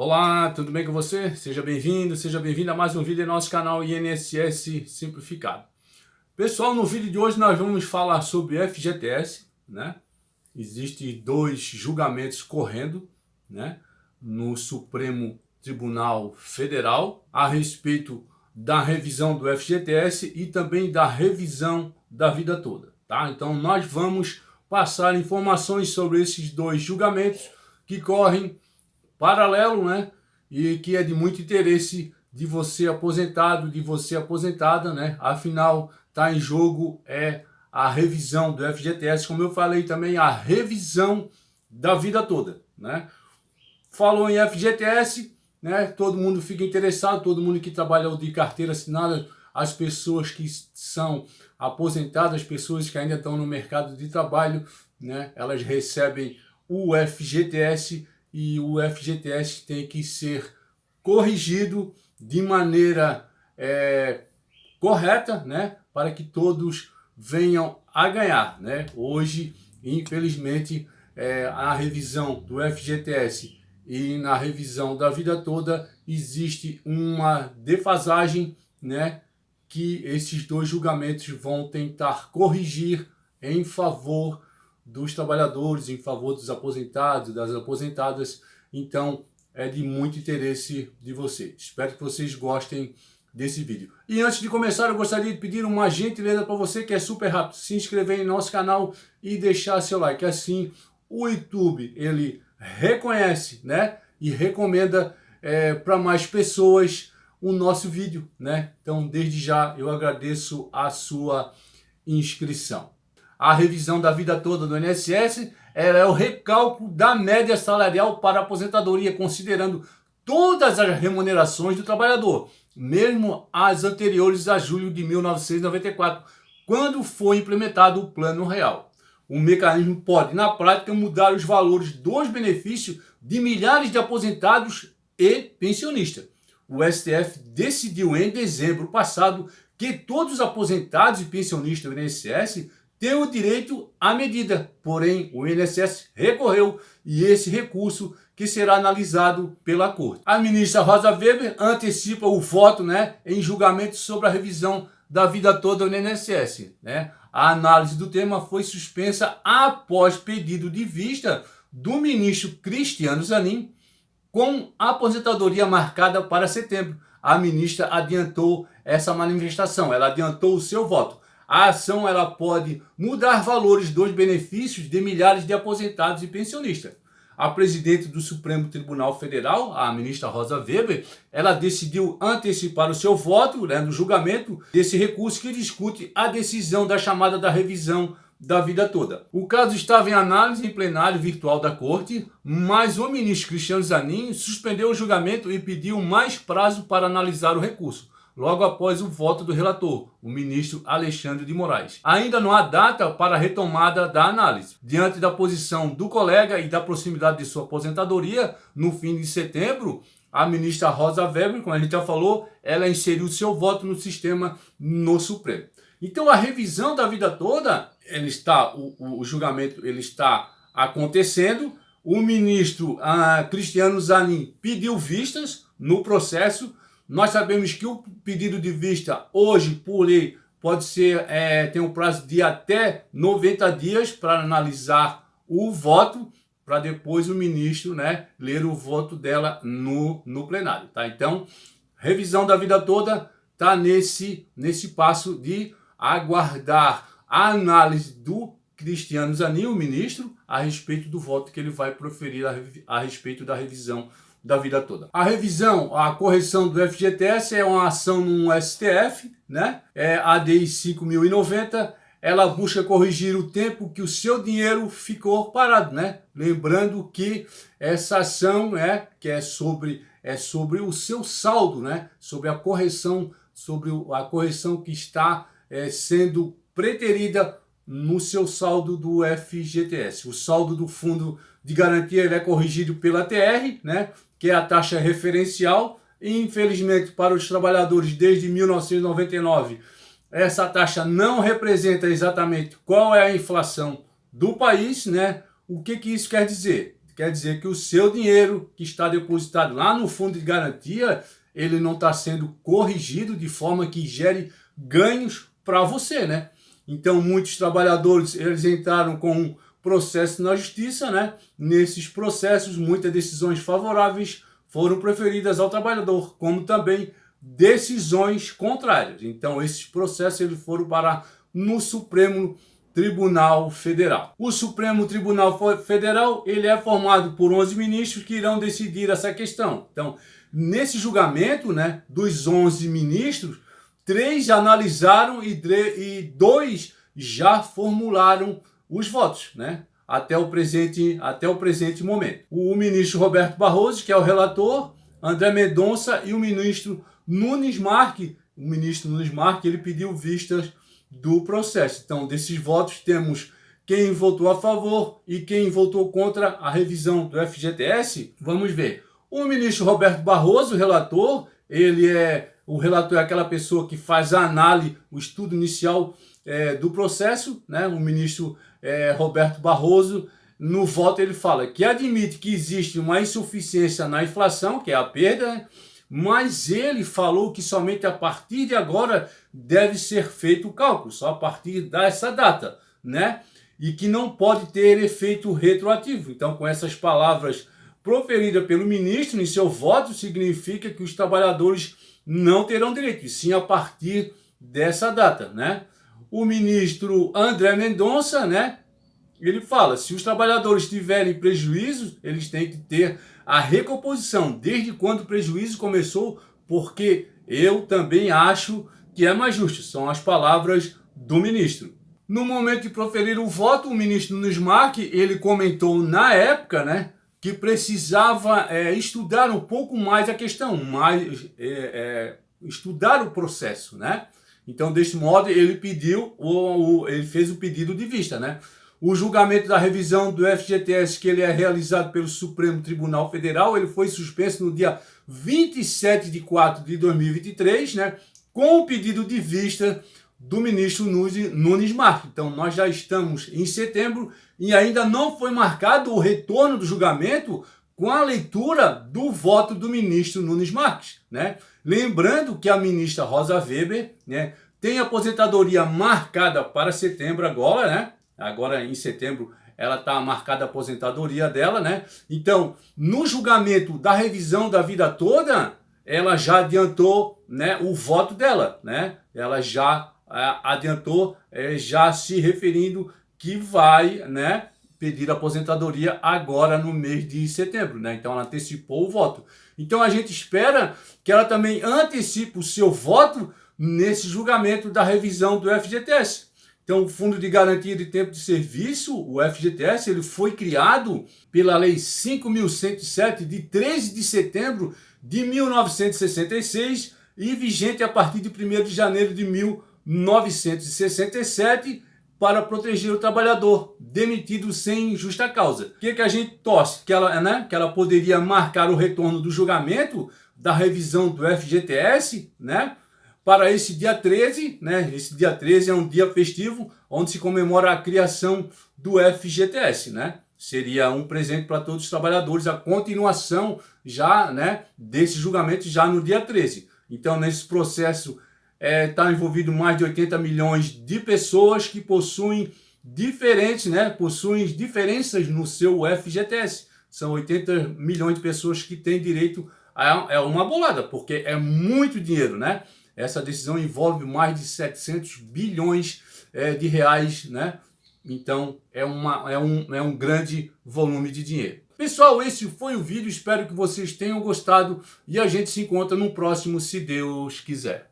Olá, tudo bem com você? Seja bem-vindo a mais um vídeo do nosso canal INSS Simplificado. Pessoal, no vídeo de hoje nós vamos falar sobre FGTS, né? Existem dois julgamentos correndo, né, no Supremo Tribunal Federal a respeito da revisão do FGTS e também da revisão da vida toda, tá? Então nós vamos passar informações sobre esses dois julgamentos que correm paralelo, né? E que é de muito interesse de você aposentado, de você aposentada, né? Afinal, está em jogo a revisão do FGTS, como eu falei também, a revisão da vida toda, né? Falou em FGTS, né? Todo mundo fica interessado, todo mundo que trabalha de carteira assinada, as pessoas que são aposentadas, as pessoas que ainda estão no mercado de trabalho, né? Elas recebem o FGTS e o FGTS tem que ser corrigido de maneira correta, né, para que todos venham a ganhar, né? Hoje, infelizmente, a revisão do FGTS e na revisão da vida toda existe uma defasagem, né, que esses dois julgamentos vão tentar corrigir em favor dos trabalhadores, em favor dos aposentados, das aposentadas. Então é de muito interesse de vocês. Espero que vocês gostem desse vídeo. E antes de começar, eu gostaria de pedir uma gentileza para você, que é super rápido: se inscrever em nosso canal e deixar seu like. Assim o YouTube ele reconhece, né, e recomenda para mais pessoas o nosso vídeo, né? Então desde já eu agradeço a sua inscrição. A revisão da vida toda do INSS é o recálculo da média salarial para a aposentadoria, considerando todas as remunerações do trabalhador, mesmo as anteriores a julho de 1994, quando foi implementado o Plano Real. O mecanismo pode, na prática, mudar os valores dos benefícios de milhares de aposentados e pensionistas. O STF decidiu em dezembro passado que todos os aposentados e pensionistas do INSS tem o direito à medida, porém o INSS recorreu e esse recurso que será analisado pela Corte. A ministra Rosa Weber antecipa o voto, né, em julgamento sobre a revisão da vida toda do INSS, né? A análise do tema foi suspensa após pedido de vista do ministro Cristiano Zanin, com a aposentadoria marcada para setembro. A ministra adiantou essa manifestação, ela adiantou o seu voto. A ação ela pode mudar valores dos benefícios de milhares de aposentados e pensionistas. A presidente do Supremo Tribunal Federal, a ministra Rosa Weber, ela decidiu antecipar o seu voto, né, no julgamento desse recurso que discute a decisão da chamada da revisão da vida toda. O caso estava em análise em plenário virtual da Corte, mas o ministro Cristiano Zanin suspendeu o julgamento e pediu mais prazo para analisar o recurso, logo após o voto do relator, o ministro Alexandre de Moraes. Ainda não há data para a retomada da análise. Diante da posição do colega e da proximidade de sua aposentadoria, no fim de setembro, a ministra Rosa Weber, como a gente já falou, ela inseriu seu voto no sistema no Supremo. Então a revisão da vida toda, o julgamento ele está acontecendo. O ministro Cristiano Zanin pediu vistas no processo. Nós sabemos que o pedido de vista hoje, por lei, pode ser, tem um prazo de até 90 dias para analisar o voto, para depois o ministro, né, ler o voto dela no plenário, tá? Então, revisão da vida toda está nesse passo de aguardar a análise do Cristiano Zanin, o ministro, a respeito do voto que ele vai proferir a respeito da revisão da vida toda. A revisão, a correção do FGTS é uma ação no STF, né? É a ADI 5090. Ela busca corrigir o tempo que o seu dinheiro ficou parado, né? Lembrando que essa ação, né, que é sobre o seu saldo, né? Sobre a correção que está sendo preterida no seu saldo do FGTS. O saldo do fundo de garantia ele é corrigido pela TR, né, que é a taxa referencial. E, infelizmente, para os trabalhadores desde 1999, essa taxa não representa exatamente qual é a inflação do país, né? O que isso quer dizer? quer dizer que o seu dinheiro que está depositado lá no fundo de garantia, ele não está sendo corrigido de forma que gere ganhos para você, né? Então, muitos trabalhadores, eles entraram com um processo na justiça, né? Nesses processos, muitas decisões favoráveis foram preferidas ao trabalhador, como também decisões contrárias. Então, esses processos eles foram parar no Supremo Tribunal Federal. O Supremo Tribunal Federal ele é formado por 11 ministros que irão decidir essa questão. Então, nesse julgamento, né, dos 11 ministros, 3 já analisaram e 2 já formularam os votos, né, até o presente momento. O ministro Roberto Barroso, que é o relator, André Mendonça e o ministro Nunes Marques. O ministro Nunes Marques ele pediu vistas do processo. Então, desses votos, temos quem votou a favor e quem votou contra a revisão do FGTS. Vamos ver. O ministro Roberto Barroso, o relator, o relator é aquela pessoa que faz a análise, o estudo inicial do processo, né? O ministro Roberto Barroso, no voto, ele fala que admite que existe uma insuficiência na inflação, que é a perda, né? Mas ele falou que somente a partir de agora deve ser feito o cálculo, só a partir dessa data, né? E que não pode ter efeito retroativo. Então, com essas palavras proferidas pelo ministro em seu voto, significa que os trabalhadores não terão direito, e sim a partir dessa data, né? O ministro André Mendonça, né? Ele fala, se os trabalhadores tiverem prejuízos, eles têm que ter a recomposição, desde quando o prejuízo começou, porque eu também acho que é mais justo. São as palavras do ministro. No momento de proferir o voto, o ministro Nunes Marques, ele comentou na época, né, que precisava estudar um pouco mais a questão, estudar o processo, né? Então, desse modo, ele fez o pedido de vista, né? O julgamento da revisão do FGTS, que ele é realizado pelo Supremo Tribunal Federal, ele foi suspenso no dia 27 de 4 de 2023, né, com o pedido de vista do ministro Nunes Marques. Então, nós já estamos em setembro e ainda não foi marcado o retorno do julgamento com a leitura do voto do ministro Nunes Marques, né? Lembrando que a ministra Rosa Weber, né, tem aposentadoria marcada para setembro agora, né? Agora em setembro ela está marcada a aposentadoria dela, né? Então, no julgamento da revisão da vida toda, ela já adiantou, né, o voto dela, né? Ela já adiantou, já se referindo que vai, né, pedir aposentadoria agora no mês de setembro, né? Então ela antecipou o voto. Então a gente espera que ela também antecipe o seu voto nesse julgamento da revisão do FGTS. Então, o Fundo de Garantia de Tempo de Serviço, o FGTS, ele foi criado pela Lei 5.107, de 13 de setembro de 1966 e vigente a partir de 1º de janeiro de 1967 para proteger o trabalhador demitido sem justa causa. O que a gente torce? Que ela poderia marcar o retorno do julgamento da revisão do FGTS, né? Para esse dia 13, né? Esse dia 13 é um dia festivo, onde se comemora a criação do FGTS, né? Seria um presente para todos os trabalhadores, a continuação já, né, desse julgamento já no dia 13. Então, nesse processo, está envolvido mais de 80 milhões de pessoas que possuem diferenças no seu FGTS. São 80 milhões de pessoas que têm direito a uma bolada, porque é muito dinheiro, né? Essa decisão envolve mais de 700 bilhões de reais, né? Então, é um grande volume de dinheiro. Pessoal, esse foi o vídeo. Espero que vocês tenham gostado e a gente se encontra no próximo, se Deus quiser.